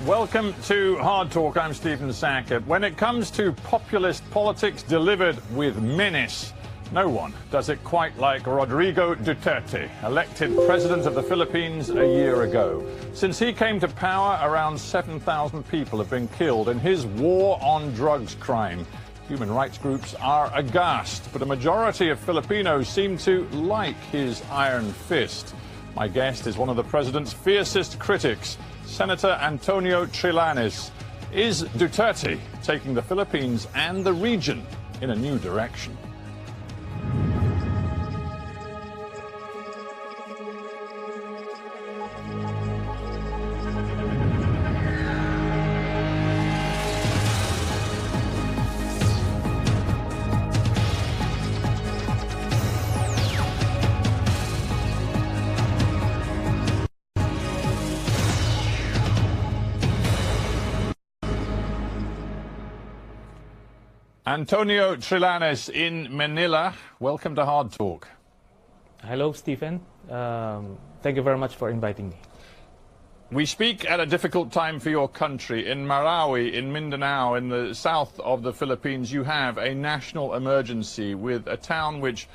Welcome to Hard Talk. I'm Stephen Sackur. When it comes to populist politics delivered with menace, no one does it quite like Rodrigo Duterte, elected president of the Philippines a year ago. Since he came to power, around 7,000 people have been killed in his war on drugs crime. Human rights groups are aghast, but a majority of Filipinos seem to like his iron fist. My guest is one of the president's fiercest critics, Senator Antonio Trillanes. Is Duterte taking the Philippines and the region in a new direction? Antonio Trillanes in Manila, welcome to Hard Talk. Hello, Stephen. Thank you very much for inviting me. We speak at a difficult time for your country. In Marawi, in Mindanao, in the south of the Philippines, you have a national emergency with a town which,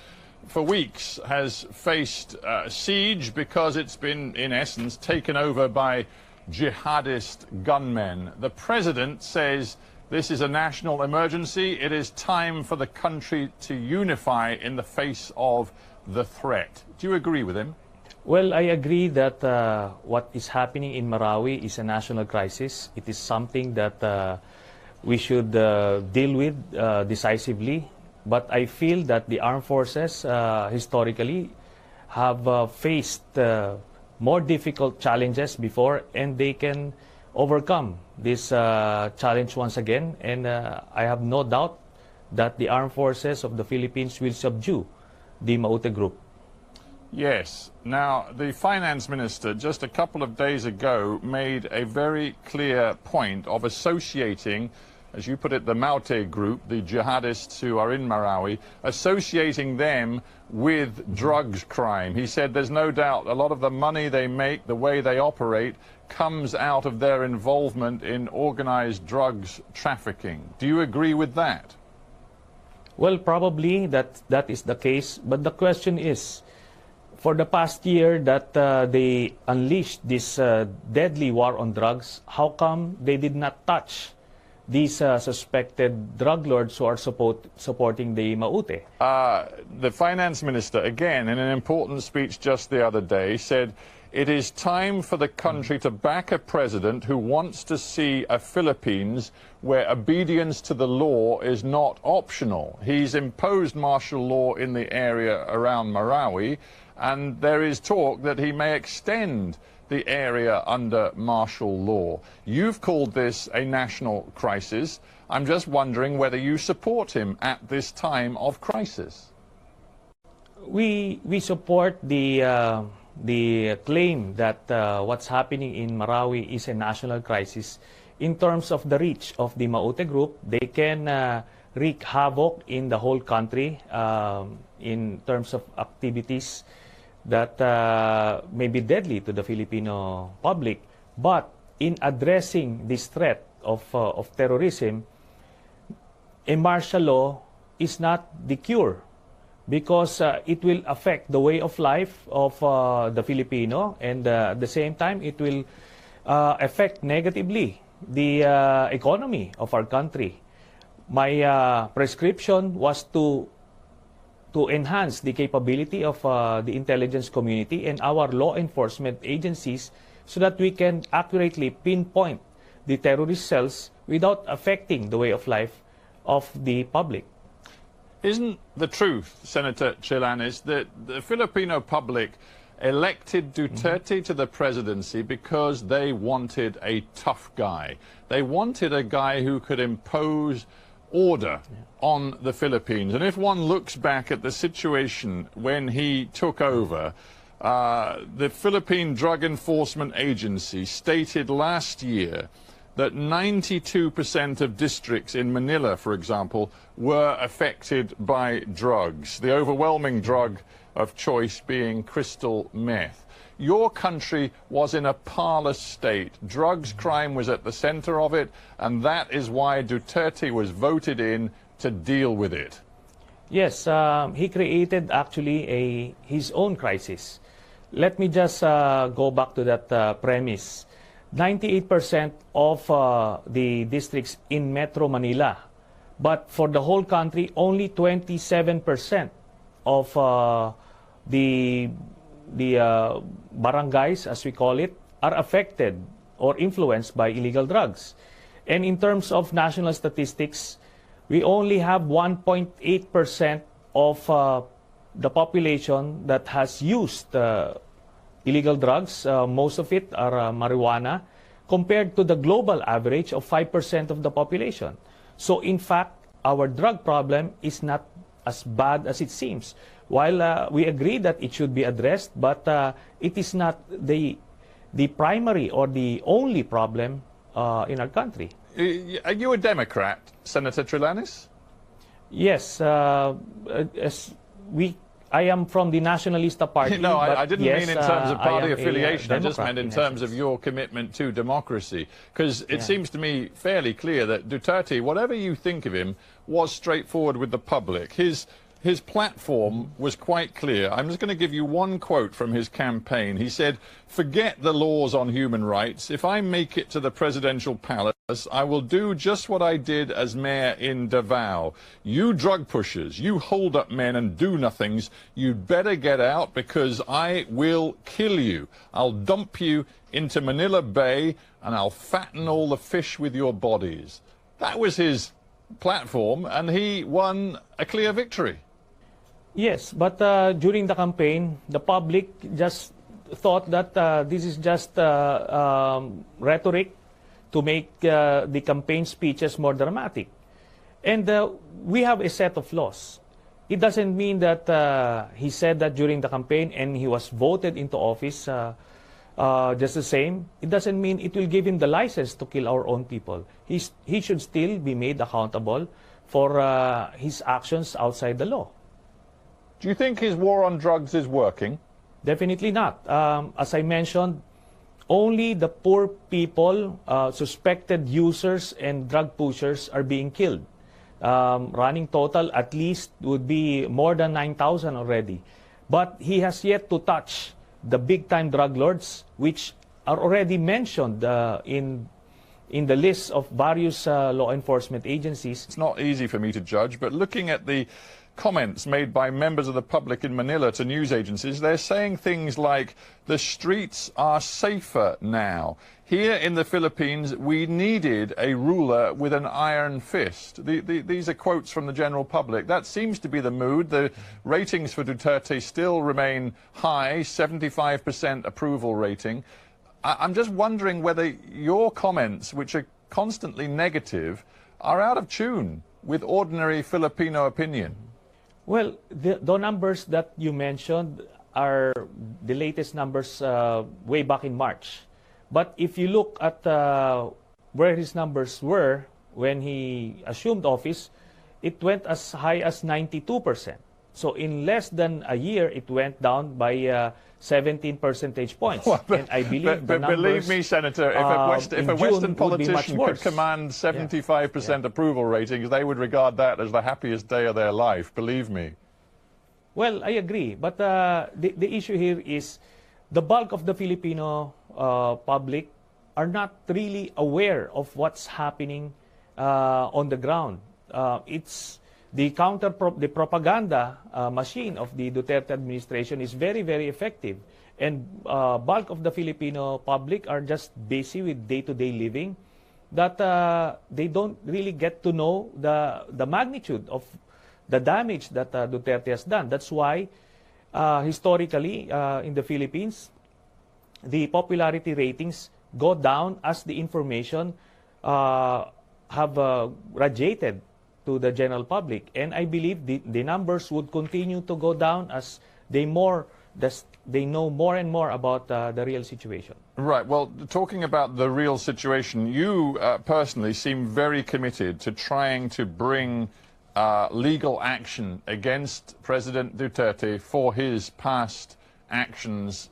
for weeks, has faced siege because it's been, in essence, taken over by jihadist gunmen. The president says this is a national emergency. It is time for the country to unify in the face of the threat. Do you agree with him? Well, I agree that what is happening in Marawi is a national crisis. It is something that we should deal with decisively. But I feel that the armed forces historically have faced more difficult challenges before, and they can overcome this challenge once again, and I have no doubt that the armed forces of the Philippines will subdue the Maute group. Yes. Now, the finance minister just a couple of days ago made a very clear point of associating, as you put it, the Maute group, the jihadists who are in Marawi, associating them with drugs crime. He said there's no doubt a lot of the money they make, the way they operate, comes out of their involvement in organized drugs trafficking. Do you agree with that? Well, probably that is the case, but the question is, for the past year that they unleashed this deadly war on drugs, how come they did not touch these suspected drug lords who are supporting the Maute? The finance minister, again, in an important speech just the other day, said it is time for the country to back a president who wants to see a Philippines where obedience to the law is not optional. He's imposed martial law in the area around Marawi, and there is talk that he may extend the area under martial law. You've called this a national crisis. I'm just wondering whether you support him at this time of crisis. We support the claim that what's happening in Marawi is a national crisis. In terms of the reach of the Maute group, they can wreak havoc in the whole country in terms of activities that may be deadly to the Filipino public. But in addressing this threat of terrorism, a martial law is not the cure, because it will affect the way of life of the Filipino, and at the same time it will affect negatively the economy of our country. My prescription was to enhance the capability of the intelligence community and our law enforcement agencies so that we can accurately pinpoint the terrorist cells without affecting the way of life of the public. Isn't the truth, Senator Trillanes, that the Filipino public elected Duterte to the presidency because they wanted a tough guy? They wanted a guy who could impose order on the Philippines. And if one looks back at the situation when he took over, the Philippine Drug Enforcement Agency stated last year that 92% of districts in Manila, for example, were affected by drugs, the overwhelming drug of choice being crystal meth. your country was in a parlous state. Drugs crime was at the center of it, and that is why Duterte was voted in to deal with it. Yes, he created actually his own crisis. Let me just go back to that premise. 98% of the districts in Metro Manila, but for the whole country, only 27% of the barangays, as we call it, are affected or influenced by illegal drugs. And in terms of national statistics, we only have 1.8% of the population that has used illegal drugs. Most of it are marijuana, compared to the global average of 5% of the population. So in fact, our drug problem is not as bad as it seems. While we agree that it should be addressed, but it is not the primary or the only problem in our country. Are you a Democrat, Senator Trillanes? Yes, I am from the Nationalista Party. No, I didn't mean in terms of party affiliation. I just meant in terms of your commitment to democracy. Because it seems to me fairly clear that Duterte, whatever you think of him, was straightforward with the public. His platform was quite clear. I'm just going to give you one quote from his campaign. He said, "Forget the laws on human rights. If I make it to the presidential palace, I will do just what I did as mayor in Davao. You drug pushers, you hold up men and do nothings, you'd better get out because I will kill you. I'll dump you into Manila Bay and I'll fatten all the fish with your bodies." That was his platform, and he won a clear victory. Yes, but during the campaign, the public just thought that this is just rhetoric to make the campaign speeches more dramatic. And we have a set of laws. It doesn't mean that he said that during the campaign and he was voted into office just the same. It doesn't mean it will give him the license to kill our own people. He should still be made accountable for his actions outside the law. Do you think his war on drugs is working? Definitely not. As I mentioned, only the poor people, suspected users and drug pushers are being killed. Running total at least would be more than 9,000 already. But he has yet to touch the big-time drug lords, which are already mentioned in the list of various law enforcement agencies. It's not easy for me to judge, but looking at the comments made by members of the public in Manila to news agencies, they're saying things like, the streets are safer now. Here in the Philippines, we needed a ruler with an iron fist. These are quotes from the general public. That seems to be the mood. The ratings for Duterte still remain high, 75% approval rating. I'm just wondering whether your comments, which are constantly negative, are out of tune with ordinary Filipino opinion. Well, the numbers that you mentioned are the latest numbers way back in March. But if you look at where his numbers were when he assumed office, it went as high as 92%. So in less than a year, it went down by 17 percentage points. Well, and I believe but believe me, Senator, if a Western politician could command 75% approval ratings, they would regard that as the happiest day of their life, believe me. Well, I agree. But the issue here is the bulk of the Filipino public are not really aware of what's happening on the ground. It's the propaganda machine of the Duterte administration is very, very effective. And bulk of the Filipino public are just busy with day-to-day living that they don't really get to know the magnitude of the damage that Duterte has done. That's why historically in the Philippines, the popularity ratings go down as the information have radiated to the general public. And I believe the numbers would continue to go down as they know more and more about the real situation. Right. Well, talking about the real situation, you personally seem very committed to trying to bring legal action against President Duterte for his past actions,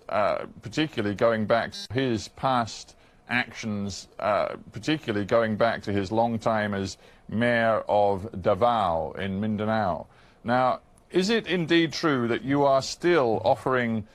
particularly going back to his past actions, particularly going back to his long time as mayor of Davao in Mindanao. Now, is it indeed true that you are still offering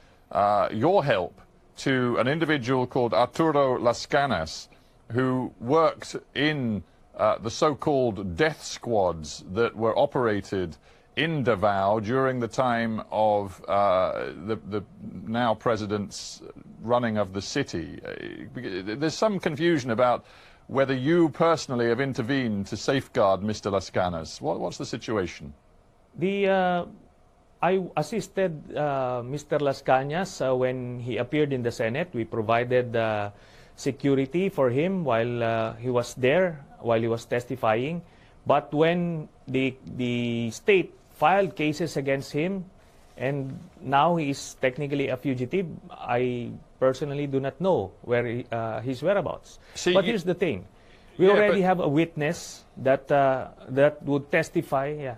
your help to an individual called Arturo Lascanas, who worked in the so-called death squads that were operated in Davao during the time of the now president's running of the city? There's some confusion about whether you personally have intervened to safeguard Mr. Lascanas. What's the situation? I assisted Mr. Lascanas when he appeared in the Senate. We provided security for him while he was there, while he was testifying. But when the state filed cases against him, and now he is technically a fugitive, I personally do not know where his whereabouts. But here's the thing. We already have a witness that would testify. Yeah.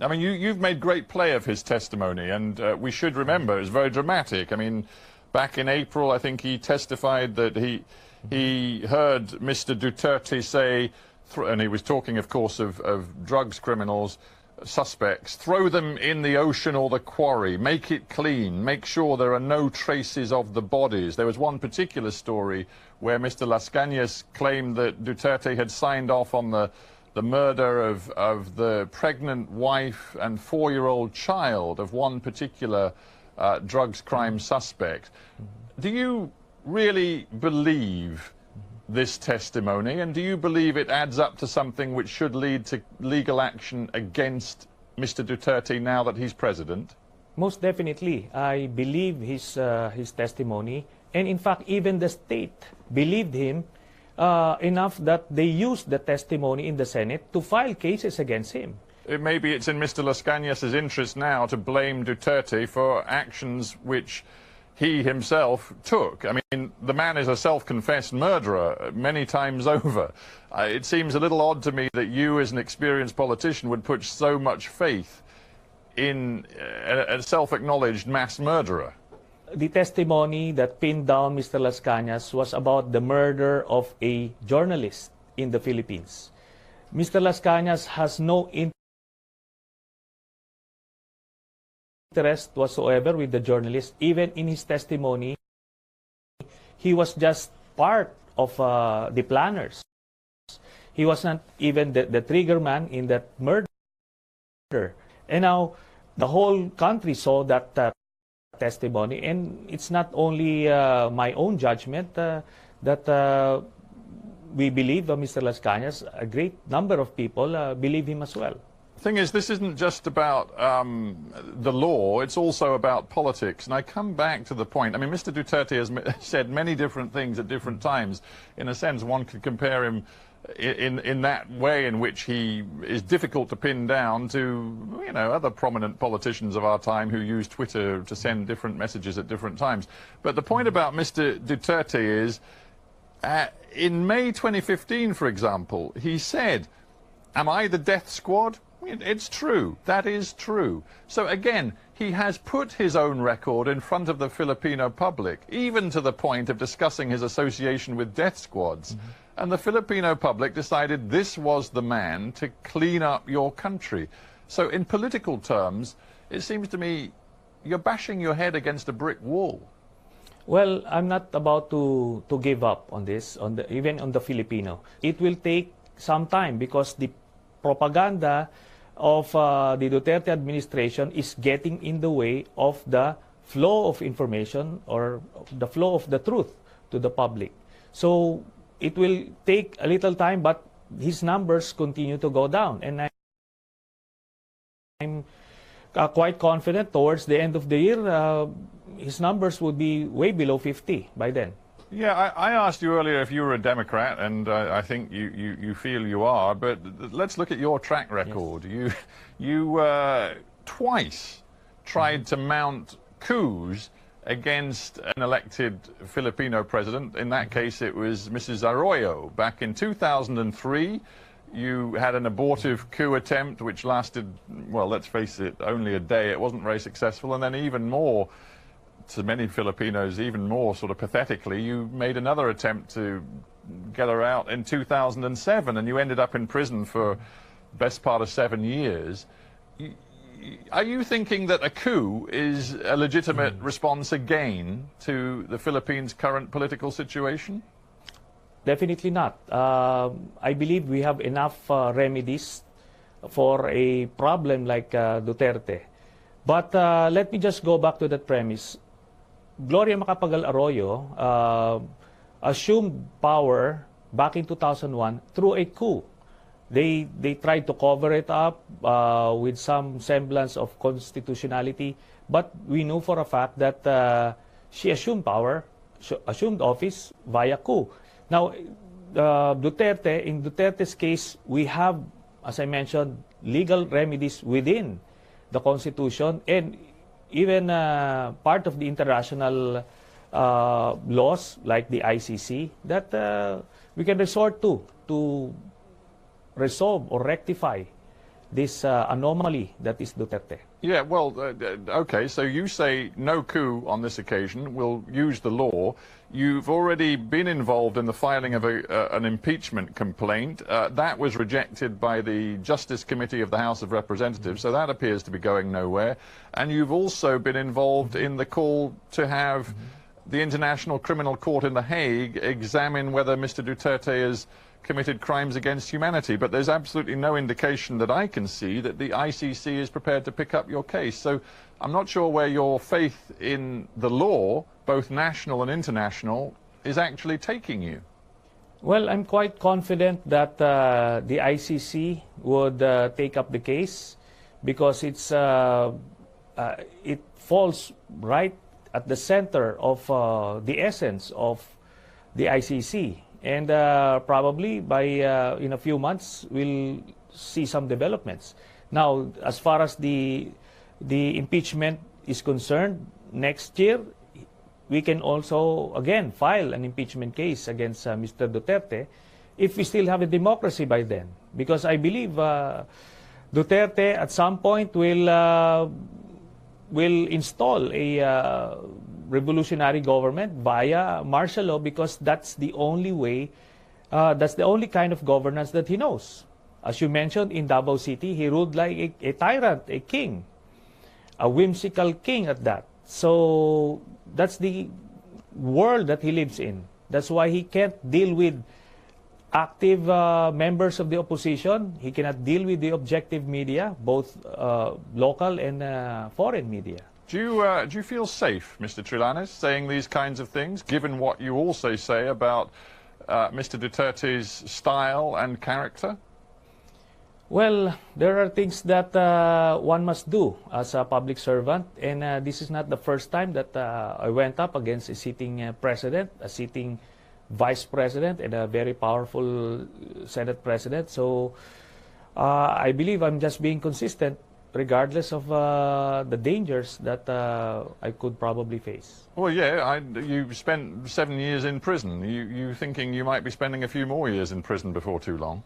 I mean, you've made great play of his testimony, and we should remember it's very dramatic. I mean, back in April, I think he testified that he heard Mr. Duterte say, and he was talking, of course, of drugs criminals, suspects, throw them in the ocean or the quarry, make it clean, make sure there are no traces of the bodies. There was one particular story where Mr. Lascanas claimed that Duterte had signed off on the murder of the pregnant wife and 4-year-old child of one particular drugs crime suspect. Do you really believe this testimony, and do you believe it adds up to something which should lead to legal action against Mr. Duterte now that he's president? Most definitely. I believe his testimony, and in fact, even the state believed him enough that they used the testimony in the Senate to file cases against him. Maybe it's in Mr. Lascanas' interest now to blame Duterte for actions which he himself took. I mean, the man is a self-confessed murderer many times over. It seems a little odd to me that you, as an experienced politician, would put so much faith in a self-acknowledged mass murderer. The testimony that pinned down Mr. Lascanas was about the murder of a journalist in the Philippines. Mr. Lascanas has no interest whatsoever with the journalist. Even in his testimony, he was just part of the planners. He was not even the trigger man in that murder. And now the whole country saw that testimony, and it's not only my own judgment that we believe Mr. Lascanas. A great number of people believe him as well. The thing is, this isn't just about the law, it's also about politics. And I come back to the point, I mean, Mr. Duterte has said many different things at different times. In a sense, one could compare him in that way in which he is difficult to pin down to, you know, other prominent politicians of our time who use Twitter to send different messages at different times. But the point about Mr. Duterte is, in May 2015, for example, he said, "Am I the death squad?" It's true. That is true. So again, he has put his own record in front of the Filipino public, even to the point of discussing his association with death squads. And the Filipino public decided this was the man to clean up your country. So in political terms, it seems to me you're bashing your head against a brick wall. Well, I'm not about to give up on this, even on the Filipino. It will take some time because the propaganda of the Duterte administration is getting in the way of the flow of information or the flow of the truth to the public. So it will take a little time, but his numbers continue to go down. And I'm quite confident towards the end of the year, his numbers would be way below 50 by then. Yeah, I asked you earlier if you were a Democrat, and I think you feel you are, but let's look at your track record. Yes. You twice tried to mount coups against an elected Filipino president. In that case, it was Mrs. Arroyo. Back in 2003, You had an abortive coup attempt which lasted, well, let's face it, only a day. It wasn't very successful. And then even more, to many Filipinos, even more sort of pathetically, you made another attempt to get her out in 2007, and you ended up in prison for the best part of 7 years. Are you thinking that a coup is a legitimate response again to the Philippines' current political situation? Definitely not. I believe we have enough remedies for a problem like Duterte. But let me just go back to that premise. Gloria Macapagal Arroyo assumed power back in 2001 through a coup. They tried to cover it up with some semblance of constitutionality, but we know for a fact that she assumed power, assumed office via coup. Now, Duterte, in Duterte's case, we have, as I mentioned, legal remedies within the Constitution and even part of the international laws like the ICC that we can resort to resolve or rectify this anomaly that is Duterte. Yeah, well, okay, so you say no coup on this occasion, we'll use the law. You've already been involved in the filing of an impeachment complaint. That was rejected by the Justice Committee of the House of Representatives, so that appears to be going nowhere. And you've also been involved in the call to have the International Criminal Court in The Hague examine whether Mr. Duterte has committed crimes against humanity, but there's absolutely no indication that I can see that the ICC is prepared to pick up your case. So I'm not sure where your faith in the law, both national and international, is actually taking you. Well, I'm quite confident that the ICC would take up the case because it falls right at the center of the essence of the ICC. And probably by in a few months, we'll see some developments. Now, as far as the impeachment is concerned, next year, we can also, again, file an impeachment case against Mr. Duterte if we still have a democracy by then. Because I believe Duterte at some point will install a revolutionary government via martial law because that's the only way, that's the only kind of governance that he knows. As you mentioned, in Davao City, he ruled like a tyrant, a king, a whimsical king at that. So that's the world that he lives in. That's why he can't deal with active members of the opposition. He cannot deal with the objective media, both local and foreign media. Do you feel safe, Mr. Trillanes, saying these kinds of things, given what you also say about Mr. Duterte's style and character? Well, there are things that one must do as a public servant, and this is not the first time that I went up against a sitting president, a sitting vice president, and a very powerful Senate president. So I believe I'm just being consistent regardless of the dangers that I could probably face. Well, yeah, you spent 7 years in prison. You thinking you might be spending a few more years in prison before too long?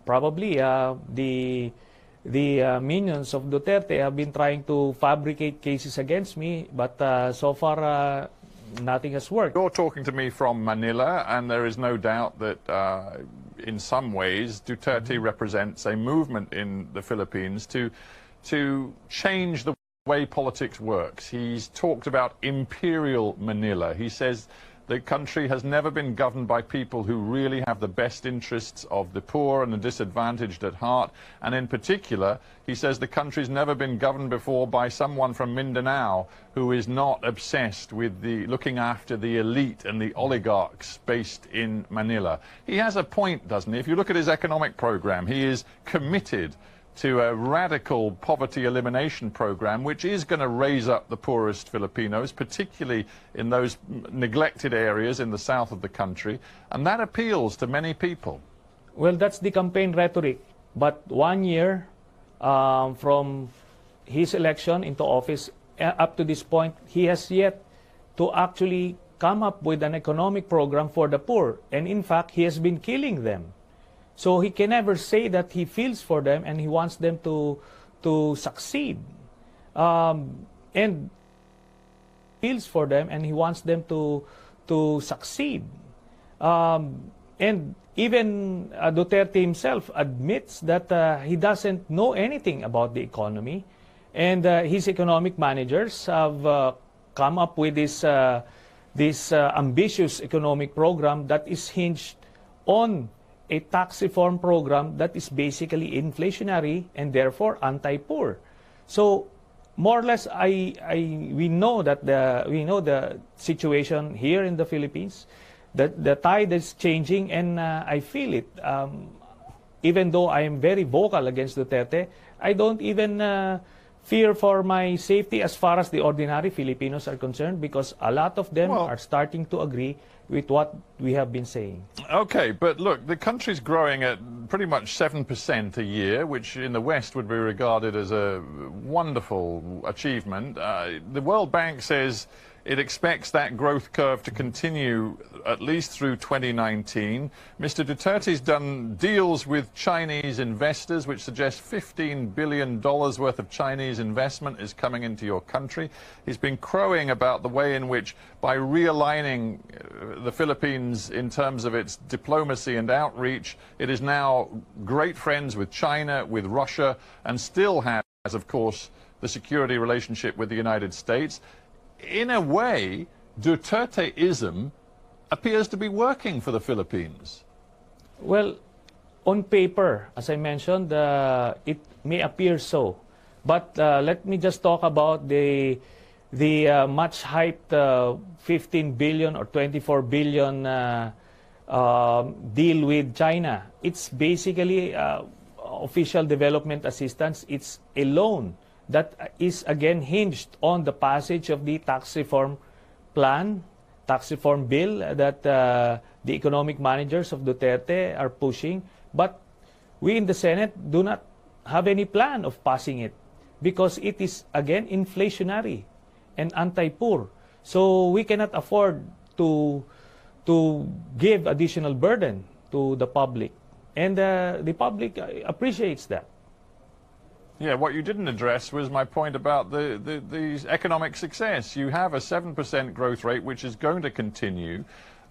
Probably. The minions of Duterte have been trying to fabricate cases against me, but so far nothing has worked. You're talking to me from Manila, and there is no doubt that in some ways Duterte represents a movement in the Philippines to change the way politics works. He's talked about imperial Manila. He says the country has never been governed by people who really have the best interests of the poor and the disadvantaged at heart. And in particular, he says the country's never been governed before by someone from Mindanao who is not obsessed with looking after the elite and the oligarchs based in Manila. He has a point, doesn't he? If you look at his economic program, he is committed to a radical poverty elimination program, which is going to raise up the poorest Filipinos, particularly in those neglected areas in the south of the country, and that appeals to many people. Well, that's the campaign rhetoric, but 1 year from his election into office up to this point, he has yet to actually come up with an economic program for the poor, and in fact, he has been killing them. So he can never say that he feels for them and he wants them to succeed. And feels for them and he wants them to succeed. And even Duterte himself admits that he doesn't know anything about the economy. And his economic managers have come up with this ambitious economic program that is hinged on a tax reform program that is basically inflationary and therefore anti-poor. So more or less, we know that the situation here in the Philippines, that the tide is changing, and I feel it. Even though I am very vocal against Duterte, I don't even fear for my safety as far as the ordinary Filipinos are concerned, because a lot of them are starting to agree with what we have been saying. Okay, but look, the country's growing at pretty much 7% a year, which in the West would be regarded as a wonderful achievement. The World Bank says it expects that growth curve to continue at least through 2019. Mr. Duterte's done deals with Chinese investors, which suggest $15 billion worth of Chinese investment is coming into your country. He's been crowing about the way in which, by realigning the Philippines in terms of its diplomacy and outreach, it is now great friends with China, with Russia, and still has, of course, the security relationship with the United States. In a way, Duterteism appears to be working for the Philippines. Well, on paper, as I mentioned, it may appear so. But let me just talk about the much hyped 15 billion or 24 billion deal with China. It's basically official development assistance. It's a loan that is again hinged on the passage of the tax reform plan, tax reform bill that the economic managers of Duterte are pushing. But we in the Senate do not have any plan of passing it because it is again inflationary and anti-poor. So we cannot afford to give additional burden to the public. And the public appreciates that. Yeah, what you didn't address was my point about the economic success. You have a 7% growth rate, which is going to continue.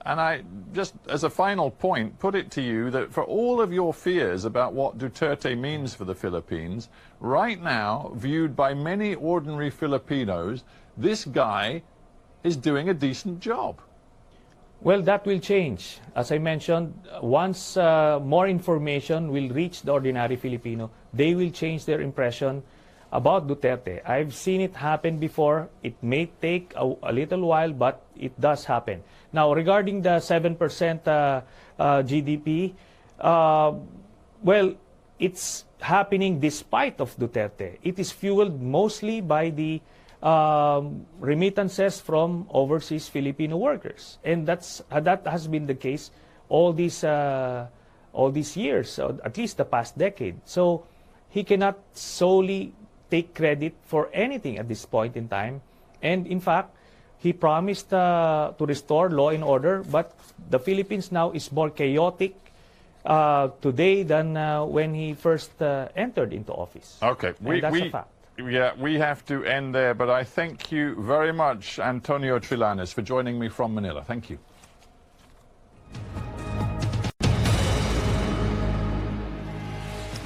And I just, as a final point, put it to you that for all of your fears about what Duterte means for the Philippines, right now, viewed by many ordinary Filipinos, this guy is doing a decent job. Well, that will change. As I mentioned, once more information will reach the ordinary Filipino, they will change their impression about Duterte. I've seen it happen before. It may take a little while, but it does happen. Now, regarding the 7% GDP, well, it's happening despite of Duterte. It is fueled mostly by the remittances from overseas Filipino workers, and that has been the case all these years, at least the past decade. So he cannot solely take credit for anything at this point in time. And in fact, he promised to restore law and order, but the Philippines now is more chaotic today than when he first entered into office. Okay, that's a fact. Yeah, we have to end there, but I thank you very much, Antonio Trillanes, for joining me from Manila. Thank you.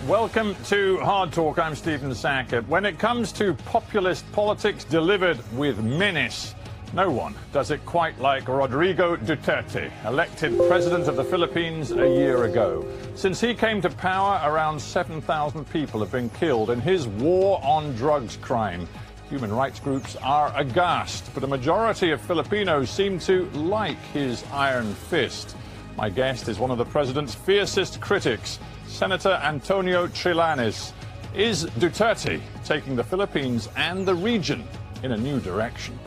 Welcome to Hard Talk. I'm Stephen Sackur. When it comes to populist politics delivered with menace, no one does it quite like Rodrigo Duterte, elected president of the Philippines a year ago. Since he came to power, around 7,000 people have been killed in his war on drugs crime. Human rights groups are aghast, but a majority of Filipinos seem to like his iron fist. My guest is one of the president's fiercest critics, Senator Antonio Trillanes. Is Duterte taking the Philippines and the region in a new direction?